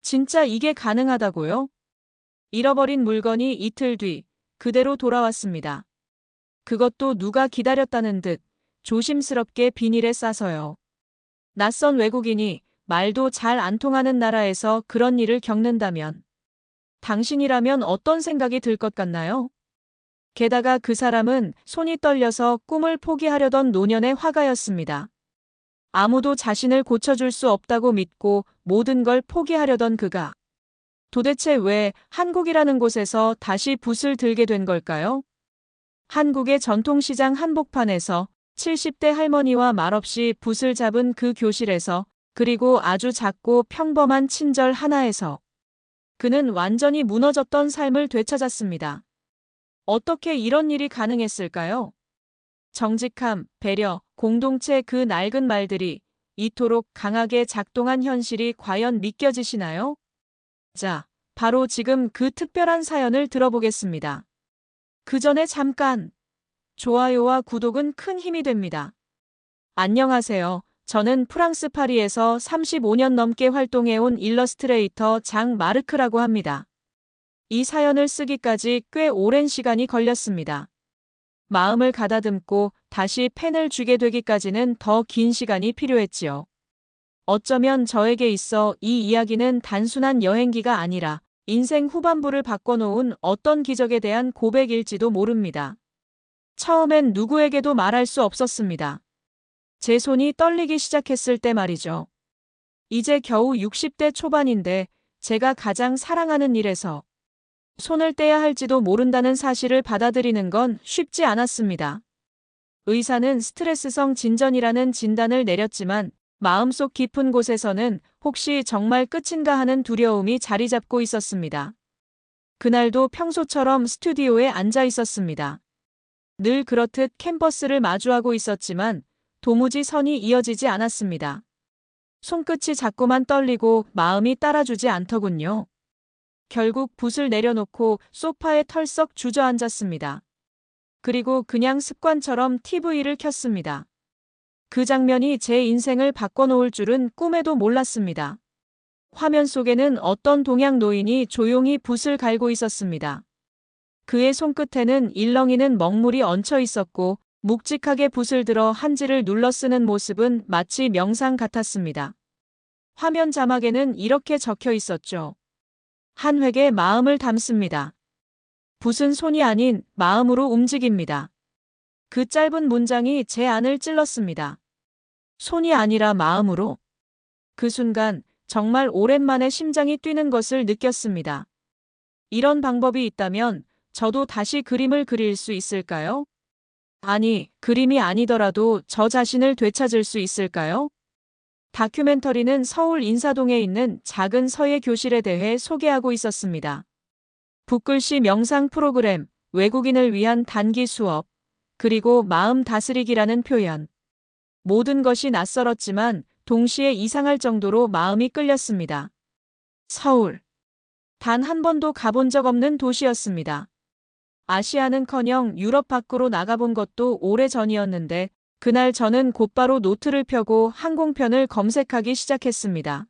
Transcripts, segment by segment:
진짜 이게 가능하다고요? 잃어버린 물건이 이틀 뒤 그대로 돌아왔습니다. 그것도 누가 기다렸다는 듯 조심스럽게 비닐에 싸서요. 낯선 외국인이 말도 잘 안 통하는 나라에서 그런 일을 겪는다면 당신이라면 어떤 생각이 들 것 같나요? 게다가 그 사람은 손이 떨려서 꿈을 포기하려던 노년의 화가였습니다. 아무도 자신을 고쳐줄 수 없다고 믿고 모든 걸 포기하려던 그가 도대체 왜 한국이라는 곳에서 다시 붓을 들게 된 걸까요? 한국의 전통시장 한복판에서 70대 할머니와 말없이 붓을 잡은 그 교실에서, 그리고 아주 작고 평범한 친절 하나에서 그는 완전히 무너졌던 삶을 되찾았습니다. 어떻게 이런 일이 가능했을까요? 정직함, 배려, 공동체, 그 낡은 말들이 이토록 강하게 작동한 현실이 과연 믿겨지시나요? 자, 바로 지금 그 특별한 사연을 들어보겠습니다. 그 전에 잠깐! 좋아요와 구독은 큰 힘이 됩니다. 안녕하세요. 저는 프랑스 파리에서 35년 넘게 활동해온 일러스트레이터 장 마르크라고 합니다. 이 사연을 쓰기까지 꽤 오랜 시간이 걸렸습니다. 마음을 가다듬고 다시 펜을 쥐게 되기까지는 더 긴 시간이 필요했지요. 어쩌면 저에게 있어 이 이야기는 단순한 여행기가 아니라 인생 후반부를 바꿔놓은 어떤 기적에 대한 고백일지도 모릅니다. 처음엔 누구에게도 말할 수 없었습니다. 제 손이 떨리기 시작했을 때 말이죠. 이제 겨우 60대 초반인데 제가 가장 사랑하는 일에서 손을 떼야 할지도 모른다는 사실을 받아들이는 건 쉽지 않았습니다. 의사는 스트레스성 진전이라는 진단을 내렸지만 마음속 깊은 곳에서는 혹시 정말 끝인가 하는 두려움이 자리 잡고 있었습니다. 그날도 평소처럼 스튜디오에 앉아 있었습니다. 늘 그렇듯 캔버스를 마주하고 있었지만 도무지 선이 이어지지 않았습니다. 손끝이 자꾸만 떨리고 마음이 따라주지 않더군요. 결국 붓을 내려놓고 소파에 털썩 주저앉았습니다. 그리고 그냥 습관처럼 TV를 켰습니다. 그 장면이 제 인생을 바꿔놓을 줄은 꿈에도 몰랐습니다. 화면 속에는 어떤 동양 노인이 조용히 붓을 갈고 있었습니다. 그의 손끝에는 일렁이는 먹물이 얹혀 있었고 묵직하게 붓을 들어 한지를 눌러 쓰는 모습은 마치 명상 같았습니다. 화면 자막에는 이렇게 적혀 있었죠. 한 획에 마음을 담습니다. 붓은 손이 아닌 마음으로 움직입니다. 그 짧은 문장이 제 안을 찔렀습니다. 손이 아니라 마음으로. 그 순간 정말 오랜만에 심장이 뛰는 것을 느꼈습니다. 이런 방법이 있다면 저도 다시 그림을 그릴 수 있을까요? 아니, 그림이 아니더라도 저 자신을 되찾을 수 있을까요? 다큐멘터리는 서울 인사동에 있는 작은 서예 교실에 대해 소개하고 있었습니다. 붓글씨 명상 프로그램, 외국인을 위한 단기 수업, 그리고 마음 다스리기라는 표현. 모든 것이 낯설었지만 동시에 이상할 정도로 마음이 끌렸습니다. 서울. 단 한 번도 가본 적 없는 도시였습니다. 아시아는커녕 유럽 밖으로 나가본 것도 오래전이었는데 그날 저는 곧바로 노트를 펴고 항공편을 검색하기 시작했습니다.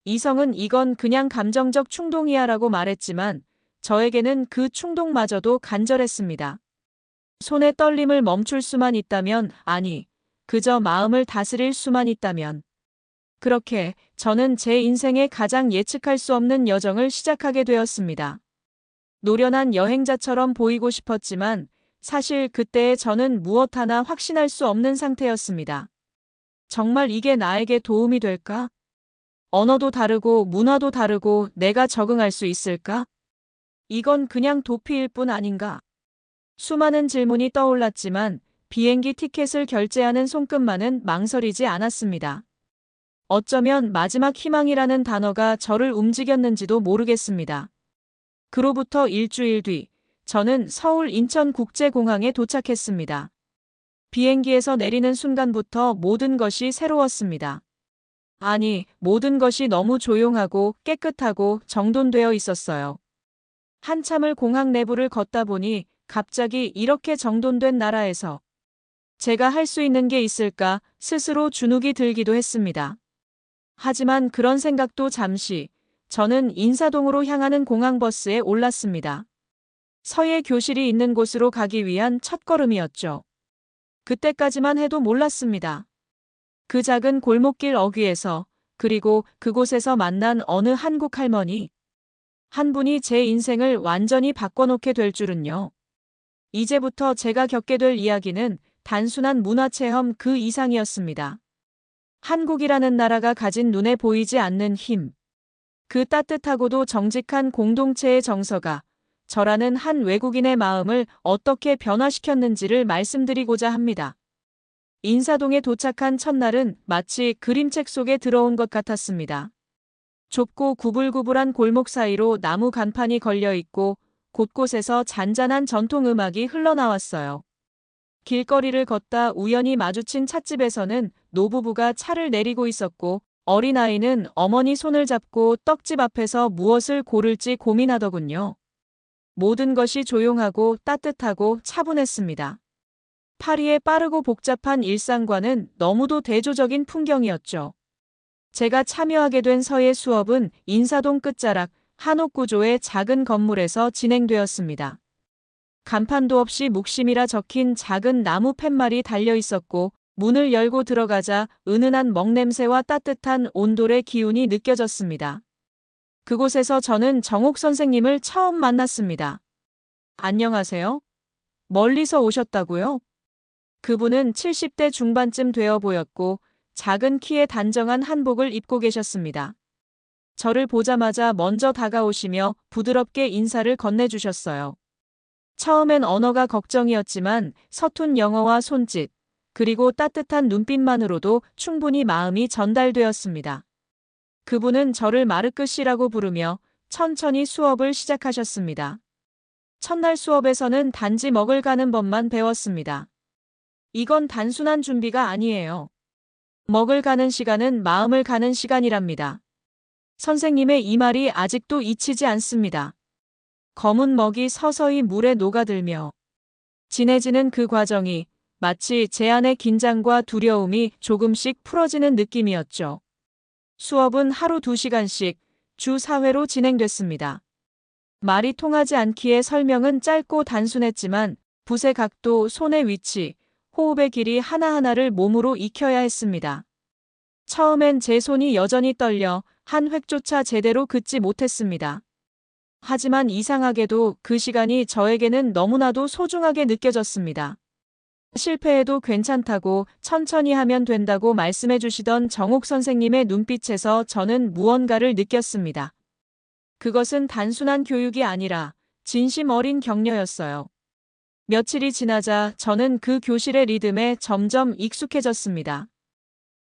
이성은 이건 그냥 감정적 충동이야라고 말했지만 저에게는 그 충동마저도 간절했습니다. 손의 떨림을 멈출 수만 있다면, 아니, 그저 마음을 다스릴 수만 있다면. 그렇게 저는 제 인생의 가장 예측할 수 없는 여정을 시작하게 되었습니다. 노련한 여행자처럼 보이고 싶었지만 사실 그때의 저는 무엇 하나 확신할 수 없는 상태였습니다. 정말 이게 나에게 도움이 될까? 언어도 다르고 문화도 다르고 내가 적응할 수 있을까? 이건 그냥 도피일 뿐 아닌가? 수많은 질문이 떠올랐지만 비행기 티켓을 결제하는 손끝만은 망설이지 않았습니다. 어쩌면 마지막 희망이라는 단어가 저를 움직였는지도 모르겠습니다. 그로부터 일주일 뒤, 저는 서울 인천국제공항에 도착했습니다. 비행기에서 내리는 순간부터 모든 것이 새로웠습니다. 아니, 모든 것이 너무 조용하고 깨끗하고 정돈되어 있었어요. 한참을 공항 내부를 걷다 보니 갑자기 이렇게 정돈된 나라에서 제가 할 수 있는 게 있을까 스스로 주눅이 들기도 했습니다. 하지만 그런 생각도 잠시, 저는 인사동으로 향하는 공항버스에 올랐습니다. 서예 교실이 있는 곳으로 가기 위한 첫걸음이었죠. 그때까지만 해도 몰랐습니다. 그 작은 골목길 어귀에서, 그리고 그곳에서 만난 어느 한국 할머니. 한 분이 제 인생을 완전히 바꿔놓게 될 줄은요. 이제부터 제가 겪게 될 이야기는 단순한 문화체험 그 이상이었습니다. 한국이라는 나라가 가진 눈에 보이지 않는 힘. 그 따뜻하고도 정직한 공동체의 정서가 저라는 한 외국인의 마음을 어떻게 변화시켰는지를 말씀드리고자 합니다. 인사동에 도착한 첫날은 마치 그림책 속에 들어온 것 같았습니다. 좁고 구불구불한 골목 사이로 나무 간판이 걸려 있고 곳곳에서 잔잔한 전통 음악이 흘러나왔어요. 길거리를 걷다 우연히 마주친 찻집에서는 노부부가 차를 내리고 있었고 어린아이는 어머니 손을 잡고 떡집 앞에서 무엇을 고를지 고민하더군요. 모든 것이 조용하고 따뜻하고 차분했습니다. 파리의 빠르고 복잡한 일상과는 너무도 대조적인 풍경이었죠. 제가 참여하게 된 서예 수업은 인사동 끝자락 한옥 구조의 작은 건물에서 진행되었습니다. 간판도 없이 묵심이라 적힌 작은 나무 팻말이 달려 있었고 문을 열고 들어가자 은은한 먹냄새와 따뜻한 온돌의 기운이 느껴졌습니다. 그곳에서 저는 정옥 선생님을 처음 만났습니다. 안녕하세요. 멀리서 오셨다고요? 그분은 70대 중반쯤 되어 보였고 작은 키에 단정한 한복을 입고 계셨습니다. 저를 보자마자 먼저 다가오시며 부드럽게 인사를 건네주셨어요. 처음엔 언어가 걱정이었지만 서툰 영어와 손짓, 그리고 따뜻한 눈빛만으로도 충분히 마음이 전달되었습니다. 그분은 저를 마르크 씨라고 부르며 천천히 수업을 시작하셨습니다. 첫날 수업에서는 단지 먹을 가는 법만 배웠습니다. 이건 단순한 준비가 아니에요. 먹을 가는 시간은 마음을 가는 시간이랍니다. 선생님의 이 말이 아직도 잊히지 않습니다. 검은 먹이 서서히 물에 녹아들며 진해지는 그 과정이 마치 제 안의 긴장과 두려움이 조금씩 풀어지는 느낌이었죠. 수업은 하루 2시간씩 주 4회로 진행됐습니다. 말이 통하지 않기에 설명은 짧고 단순했지만 붓의 각도, 손의 위치, 호흡의 길이 하나하나를 몸으로 익혀야 했습니다. 처음엔 제 손이 여전히 떨려 한 획조차 제대로 긋지 못했습니다. 하지만 이상하게도 그 시간이 저에게는 너무나도 소중하게 느껴졌습니다. 실패해도 괜찮다고 천천히 하면 된다고 말씀해 주시던 정옥 선생님의 눈빛에서 저는 무언가를 느꼈습니다. 그것은 단순한 교육이 아니라 진심 어린 격려였어요. 며칠이 지나자 저는 그 교실의 리듬에 점점 익숙해졌습니다.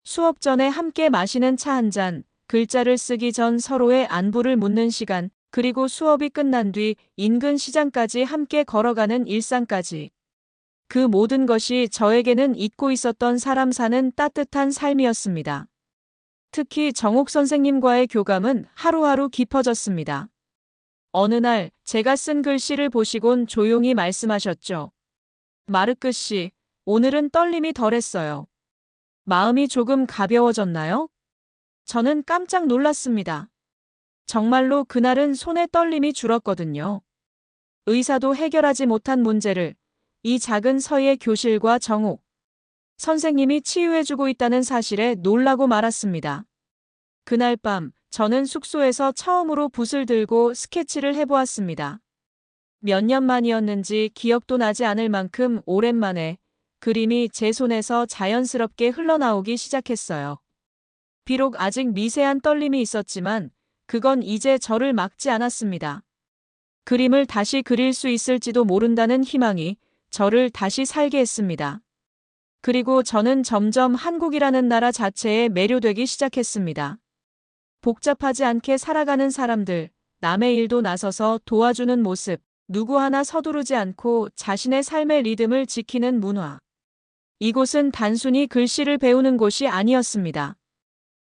수업 전에 함께 마시는 차 한 잔, 글자를 쓰기 전 서로의 안부를 묻는 시간, 그리고 수업이 끝난 뒤 인근 시장까지 함께 걸어가는 일상까지. 그 모든 것이 저에게는 잊고 있었던 사람 사는 따뜻한 삶이었습니다. 특히 정옥 선생님과의 교감은 하루하루 깊어졌습니다. 어느 날 제가 쓴 글씨를 보시곤 조용히 말씀하셨죠. 마르크 씨, 오늘은 떨림이 덜했어요. 마음이 조금 가벼워졌나요? 저는 깜짝 놀랐습니다. 정말로 그날은 손에 떨림이 줄었거든요. 의사도 해결하지 못한 문제를 이 작은 서예 교실과 정옥 선생님이 치유해주고 있다는 사실에 놀라고 말았습니다. 그날 밤 저는 숙소에서 처음으로 붓을 들고 스케치를 해보았습니다. 몇 년 만이었는지 기억도 나지 않을 만큼 오랜만에 그림이 제 손에서 자연스럽게 흘러나오기 시작했어요. 비록 아직 미세한 떨림이 있었지만 그건 이제 저를 막지 않았습니다. 그림을 다시 그릴 수 있을지도 모른다는 희망이 저를 다시 살게 했습니다. 그리고 저는 점점 한국이라는 나라 자체에 매료되기 시작했습니다. 복잡하지 않게 살아가는 사람들, 남의 일도 나서서 도와주는 모습, 누구 하나 서두르지 않고 자신의 삶의 리듬을 지키는 문화. 이곳은 단순히 글씨를 배우는 곳이 아니었습니다.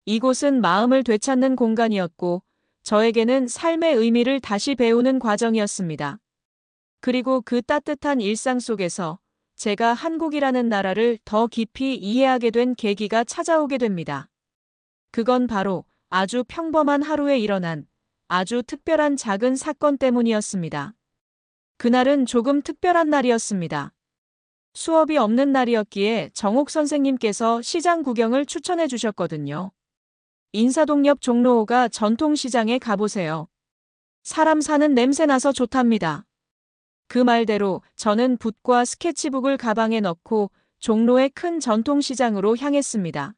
이곳은 마음을 되찾는 공간이었고 저에게는 삶의 의미를 다시 배우는 과정이었습니다. 그리고 그 따뜻한 일상 속에서 제가 한국이라는 나라를 더 깊이 이해하게 된 계기가 찾아오게 됩니다. 그건 바로 아주 평범한 하루에 일어난 아주 특별한 작은 사건 때문이었습니다. 그날은 조금 특별한 날이었습니다. 수업이 없는 날이었기에 정옥 선생님께서 시장 구경을 추천해 주셨거든요. 인사동 옆 종로호가 전통시장에 가보세요. 사람 사는 냄새 나서 좋답니다. 그 말대로 저는 붓과 스케치북을 가방에 넣고 종로의 큰 전통시장으로 향했습니다.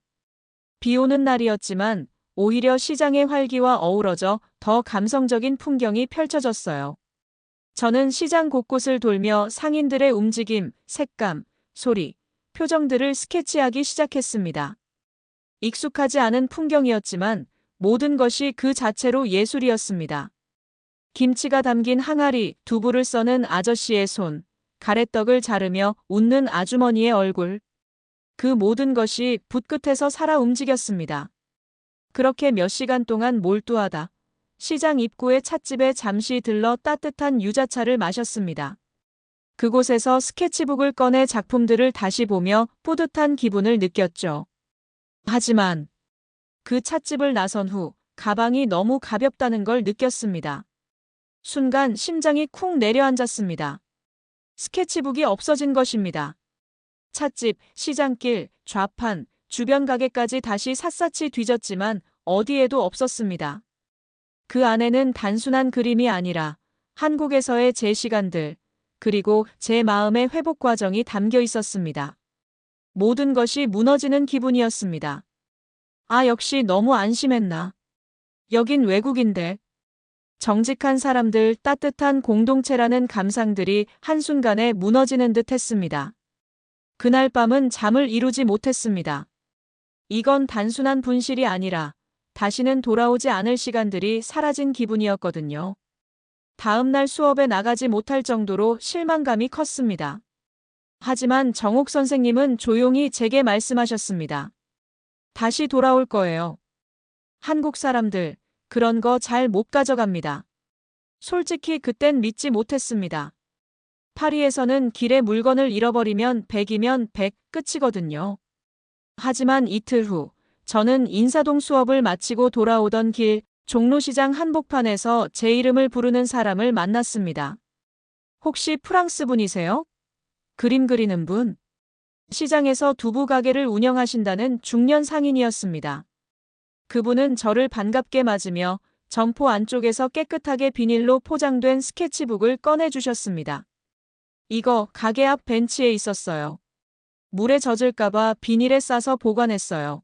비 오는 날이었지만 오히려 시장의 활기와 어우러져 더 감성적인 풍경이 펼쳐졌어요. 저는 시장 곳곳을 돌며 상인들의 움직임, 색감, 소리, 표정들을 스케치하기 시작했습니다. 익숙하지 않은 풍경이었지만 모든 것이 그 자체로 예술이었습니다. 김치가 담긴 항아리, 두부를 써는 아저씨의 손, 가래떡을 자르며 웃는 아주머니의 얼굴. 그 모든 것이 붓끝에서 살아 움직였습니다. 그렇게 몇 시간 동안 몰두하다 시장 입구의 찻집에 잠시 들러 따뜻한 유자차를 마셨습니다. 그곳에서 스케치북을 꺼내 작품들을 다시 보며 뿌듯한 기분을 느꼈죠. 하지만 그 찻집을 나선 후 가방이 너무 가볍다는 걸 느꼈습니다. 순간 심장이 쿵 내려앉았습니다. 스케치북이 없어진 것입니다. 찻집, 시장길, 좌판, 주변 가게까지 다시 샅샅이 뒤졌지만 어디에도 없었습니다. 그 안에는 단순한 그림이 아니라 한국에서의 제 시간들, 그리고 제 마음의 회복 과정이 담겨 있었습니다. 모든 것이 무너지는 기분이었습니다. 아, 역시 너무 안심했나. 여긴 외국인데. 정직한 사람들, 따뜻한 공동체라는 감상들이 한순간에 무너지는 듯 했습니다. 그날 밤은 잠을 이루지 못했습니다. 이건 단순한 분실이 아니라 다시는 돌아오지 않을 시간들이 사라진 기분이었거든요. 다음 날 수업에 나가지 못할 정도로 실망감이 컸습니다. 하지만 정옥 선생님은 조용히 제게 말씀하셨습니다. 다시 돌아올 거예요. 한국 사람들, 그런 거 잘 못 가져갑니다. 솔직히 그땐 믿지 못했습니다. 파리에서는 길에 물건을 잃어버리면 100이면 100 끝이거든요. 하지만 이틀 후, 저는 인사동 수업을 마치고 돌아오던 길, 종로시장 한복판에서 제 이름을 부르는 사람을 만났습니다. 혹시 프랑스 분이세요? 그림 그리는 분? 시장에서 두부 가게를 운영하신다는 중년 상인이었습니다. 그분은 저를 반갑게 맞으며 점포 안쪽에서 깨끗하게 비닐로 포장된 스케치북을 꺼내주셨습니다. 이거 가게 앞 벤치에 있었어요. 물에 젖을까봐 비닐에 싸서 보관했어요.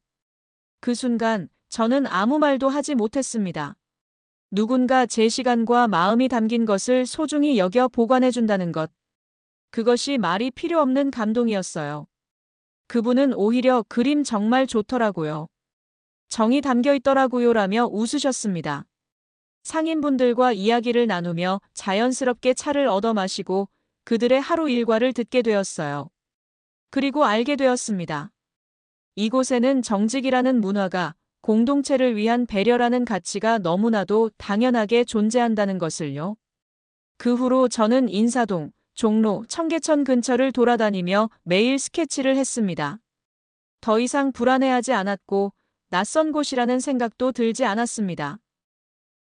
그 순간 저는 아무 말도 하지 못했습니다. 누군가 제 시간과 마음이 담긴 것을 소중히 여겨 보관해준다는 것. 그것이 말이 필요 없는 감동이었어요. 그분은 오히려 그림 정말 좋더라고요. 정이 담겨 있더라고요 라며 웃으셨습니다. 상인분들과 이야기를 나누며 자연스럽게 차를 얻어 마시고 그들의 하루 일과를 듣게 되었어요. 그리고 알게 되었습니다. 이곳에는 정직이라는 문화가 공동체를 위한 배려라는 가치가 너무나도 당연하게 존재한다는 것을요. 그 후로 저는 인사동, 종로, 청계천 근처를 돌아다니며 매일 스케치를 했습니다. 더 이상 불안해하지 않았고 낯선 곳이라는 생각도 들지 않았습니다.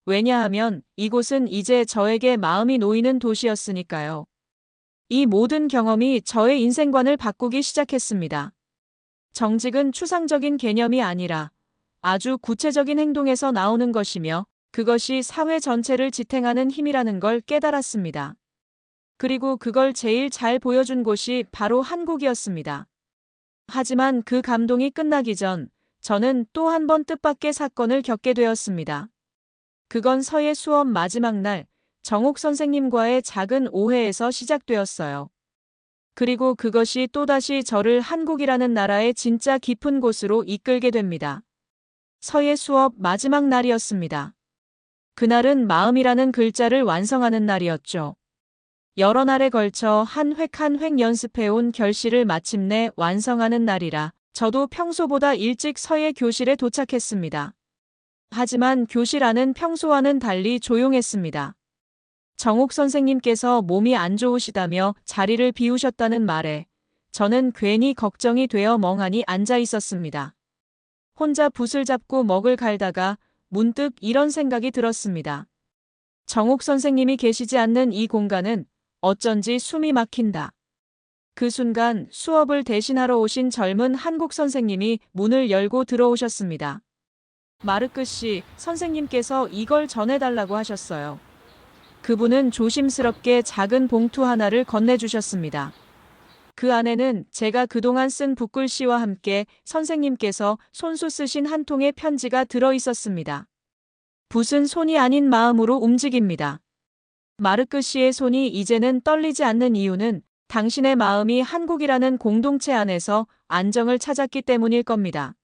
왜냐하면 이곳은 이제 저에게 마음이 놓이는 도시였으니까요. 이 모든 경험이 저의 인생관을 바꾸기 시작했습니다. 정직은 추상적인 개념이 아니라 아주 구체적인 행동에서 나오는 것이며 그것이 사회 전체를 지탱하는 힘이라는 걸 깨달았습니다. 그리고 그걸 제일 잘 보여준 곳이 바로 한국이었습니다. 하지만 그 감동이 끝나기 전 저는 또 한 번 뜻밖의 사건을 겪게 되었습니다. 그건 서예 수업 마지막 날 정옥 선생님과의 작은 오해에서 시작되었어요. 그리고 그것이 또다시 저를 한국이라는 나라의 진짜 깊은 곳으로 이끌게 됩니다. 서예 수업 마지막 날이었습니다. 그날은 마음이라는 글자를 완성하는 날이었죠. 여러 날에 걸쳐 한 획 한 획 연습해온 결실을 마침내 완성하는 날이라 저도 평소보다 일찍 서예 교실에 도착했습니다. 하지만 교실 안은 평소와는 달리 조용했습니다. 정옥 선생님께서 몸이 안 좋으시다며 자리를 비우셨다는 말에 저는 괜히 걱정이 되어 멍하니 앉아 있었습니다. 혼자 붓을 잡고 먹을 갈다가 문득 이런 생각이 들었습니다. 정옥 선생님이 계시지 않는 이 공간은 어쩐지 숨이 막힌다. 그 순간 수업을 대신하러 오신 젊은 한국 선생님이 문을 열고 들어오셨습니다. 마르크 씨, 선생님께서 이걸 전해달라고 하셨어요. 그분은 조심스럽게 작은 봉투 하나를 건네주셨습니다. 그 안에는 제가 그동안 쓴 붓글씨와 함께 선생님께서 손수 쓰신 한 통의 편지가 들어 있었습니다. 붓은 손이 아닌 마음으로 움직입니다. 마르크 씨의 손이 이제는 떨리지 않는 이유는 당신의 마음이 한국이라는 공동체 안에서 안정을 찾았기 때문일 겁니다.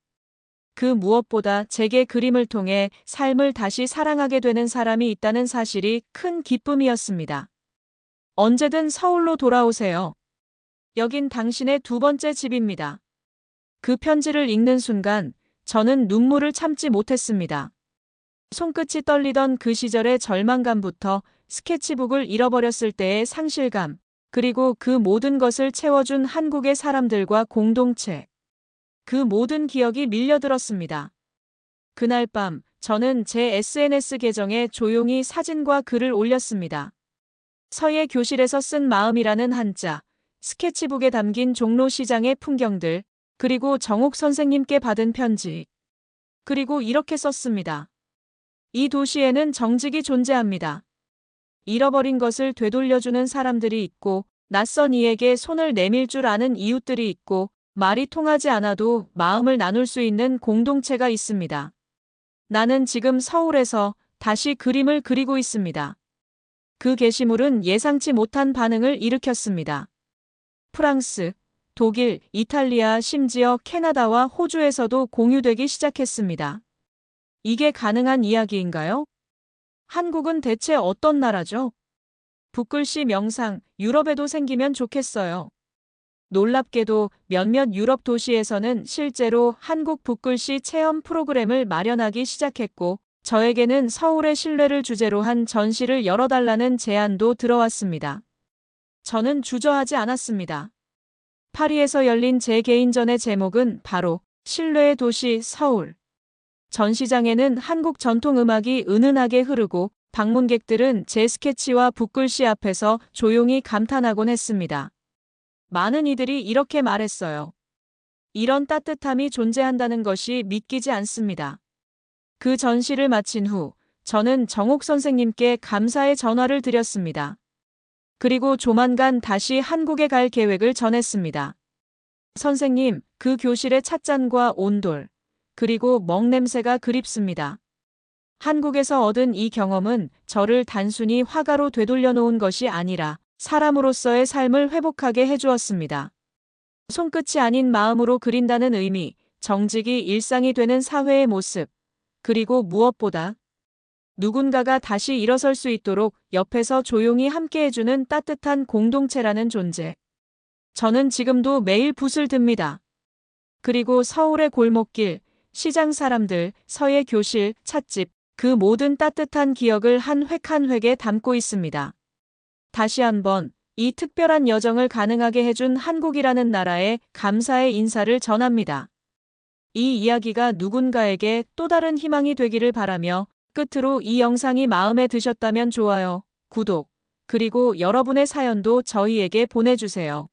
그 무엇보다 제게 그림을 통해 삶을 다시 사랑하게 되는 사람이 있다는 사실이 큰 기쁨이었습니다. 언제든 서울로 돌아오세요. 여긴 당신의 두 번째 집입니다. 그 편지를 읽는 순간 저는 눈물을 참지 못했습니다. 손끝이 떨리던 그 시절의 절망감부터 스케치북을 잃어버렸을 때의 상실감, 그리고 그 모든 것을 채워준 한국의 사람들과 공동체. 그 모든 기억이 밀려들었습니다. 그날 밤 저는 제 SNS 계정에 조용히 사진과 글을 올렸습니다. 서예 교실에서 쓴 마음이라는 한자, 스케치북에 담긴 종로시장의 풍경들, 그리고 정옥 선생님께 받은 편지. 그리고 이렇게 썼습니다. 이 도시에는 정직이 존재합니다. 잃어버린 것을 되돌려주는 사람들이 있고, 낯선 이에게 손을 내밀 줄 아는 이웃들이 있고, 말이 통하지 않아도 마음을 나눌 수 있는 공동체가 있습니다. 나는 지금 서울에서 다시 그림을 그리고 있습니다. 그 게시물은 예상치 못한 반응을 일으켰습니다. 프랑스, 독일, 이탈리아, 심지어 캐나다와 호주에서도 공유되기 시작했습니다. 이게 가능한 이야기인가요? 한국은 대체 어떤 나라죠? 붓글씨 명상, 유럽에도 생기면 좋겠어요. 놀랍게도 몇몇 유럽 도시에서는 실제로 한국 붓글씨 체험 프로그램을 마련하기 시작했고, 저에게는 서울의 신뢰를 주제로 한 전시를 열어달라는 제안도 들어왔습니다. 저는 주저하지 않았습니다. 파리에서 열린 제 개인전의 제목은 바로 신뢰의 도시 서울. 전시장에는 한국 전통음악이 은은하게 흐르고 방문객들은 제 스케치와 붓글씨 앞에서 조용히 감탄하곤 했습니다. 많은 이들이 이렇게 말했어요. 이런 따뜻함이 존재한다는 것이 믿기지 않습니다. 그 전시를 마친 후 저는 정옥 선생님께 감사의 전화를 드렸습니다. 그리고 조만간 다시 한국에 갈 계획을 전했습니다. 선생님, 그 교실의 찻잔과 온돌, 그리고 먹냄새가 그립습니다. 한국에서 얻은 이 경험은 저를 단순히 화가로 되돌려 놓은 것이 아니라 사람으로서의 삶을 회복하게 해주었습니다. 손끝이 아닌 마음으로 그린다는 의미, 정직이 일상이 되는 사회의 모습, 그리고 무엇보다 누군가가 다시 일어설 수 있도록 옆에서 조용히 함께해주는 따뜻한 공동체라는 존재. 저는 지금도 매일 붓을 듭니다. 그리고 서울의 골목길, 시장 사람들, 서예 교실, 찻집, 그 모든 따뜻한 기억을 한 획 한 획에 담고 있습니다. 다시 한번 이 특별한 여정을 가능하게 해준 한국이라는 나라에 감사의 인사를 전합니다. 이 이야기가 누군가에게 또 다른 희망이 되기를 바라며 끝으로 이 영상이 마음에 드셨다면 좋아요, 구독, 그리고 여러분의 사연도 저희에게 보내주세요.